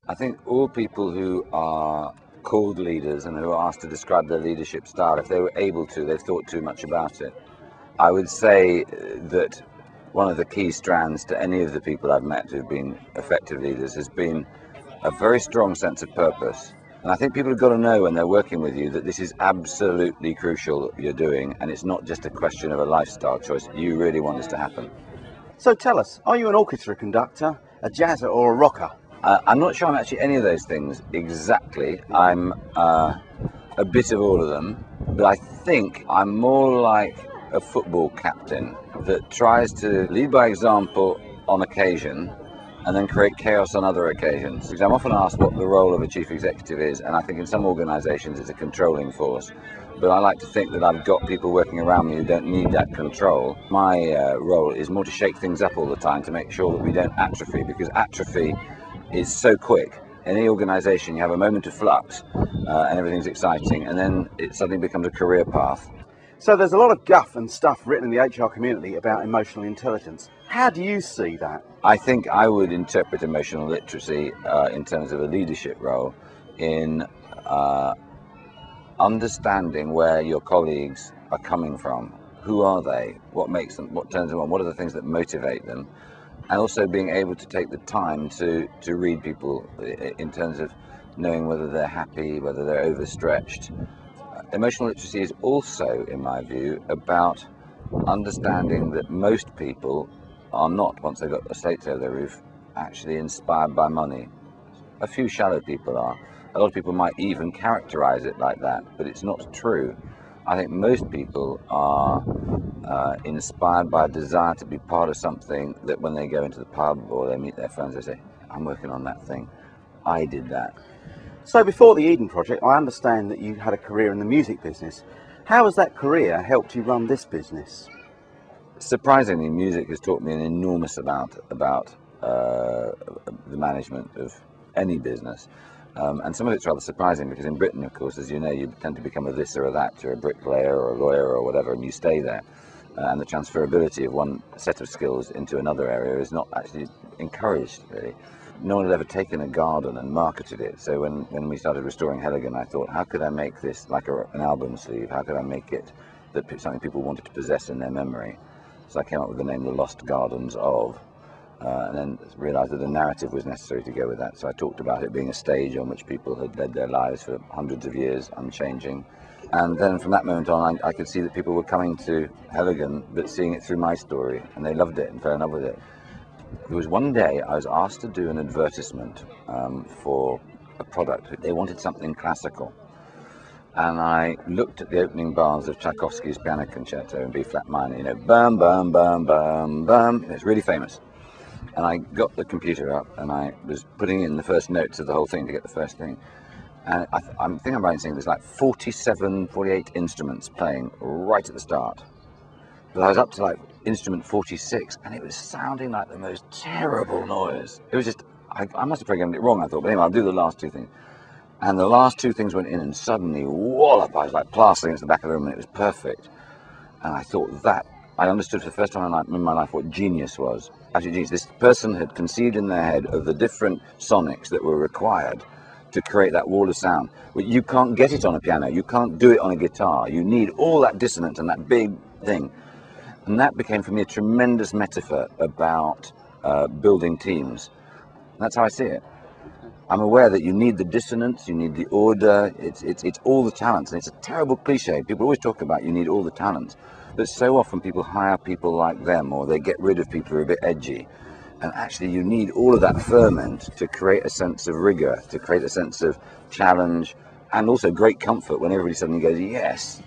I think all people who are called leaders and who are asked to describe their leadership style, if they were able to, they've thought too much about it. I would say that one of the key strands to any of the people I've met who've been effective leaders has been a very strong sense of purpose. And I think people have got to know when they're working with you that this is absolutely crucial what you're doing, and it's not just a question of a lifestyle choice. You really want this to happen. So tell us, are you an orchestra conductor, a jazzer or a rocker? I'm not sure I'm actually any of those things exactly. I'm a bit of all of them, but I think I'm more like a football captain that tries to lead by example on occasion and then create chaos on other occasions. Because I'm often asked what the role of a chief executive is, and I think in some organisations it's a controlling force. But I like to think that I've got people working around me who don't need that control. My role is more to shake things up all the time to make sure that we don't atrophy, because atrophy is so quick. In any organisation, you have a moment of flux and everything's exciting, and then it suddenly becomes a career path. So there's a lot of guff and stuff written in the HR community about emotional intelligence. How do you see that? I think I would interpret emotional literacy in terms of a leadership role in understanding where your colleagues are coming from. Who are they? What makes them? What turns them on? What are the things that motivate them? And also being able to take the time to read people in terms of knowing whether they're happy, whether they're overstretched. Emotional literacy is also, in my view, about understanding that most people are not, once they've got estates over their roof, actually inspired by money. A few shallow people are. A lot of people might even characterize it like that, but it's not true. I think most people are inspired by a desire to be part of something that when they go into the pub or they meet their friends, they say, I'm working on that thing. I did that. So before the Eden Project, I understand that you had a career in the music business. How has that career helped you run this business? Surprisingly, music has taught me an enormous amount about the management of any business. And some of it's rather surprising because in Britain, of course, as you know, you tend to become a this or a that. You're a bricklayer or a lawyer or whatever, and you stay there. And the transferability of one set of skills into another area is not actually encouraged, really. No one had ever taken a garden and marketed it. So when we started restoring Heligan, I thought, how could I make this like an album sleeve? How could I make it something people wanted to possess in their memory? So I came up with the name The Lost Gardens of, and then realised that a narrative was necessary to go with that. So I talked about it being a stage on which people had led their lives for hundreds of years, unchanging. And then from that moment on, I could see that people were coming to Heligan, but seeing it through my story, and they loved it and fell in love with it. There was one day I was asked to do an advertisement for a product. They wanted something classical. And I looked at the opening bars of Tchaikovsky's Piano Concerto in B-flat minor, you know, bum, bum, bum, bum, bum. It's really famous. And I got the computer up and I was putting in the first notes of the whole thing to get the first thing. And I think I'm right in saying there's like 47, 48 instruments playing right at the start. But I was up to like instrument 46 and it was sounding like the most terrible noise. It was just, I must have programmed it wrong, I thought. But anyway, I'll do the last two things. And the last two things went in and suddenly, wallop, I was like plastering against the back of the room and it was perfect. And I thought that, I understood for the first time in my life what genius was. Actually, genius. This person had conceived in their head of the different sonics that were required to create that wall of sound. But you can't get it on a piano. You can't do it on a guitar. You need all that dissonance and that big thing. And that became for me a tremendous metaphor about building teams. And that's how I see it. I'm aware that you need the dissonance, you need the order, it's all the talents. And it's a terrible cliche. People always talk about you need all the talents. But so often people hire people like them, or they get rid of people who are a bit edgy. And actually you need all of that ferment to create a sense of rigor, to create a sense of challenge, and also great comfort when everybody suddenly goes, yes,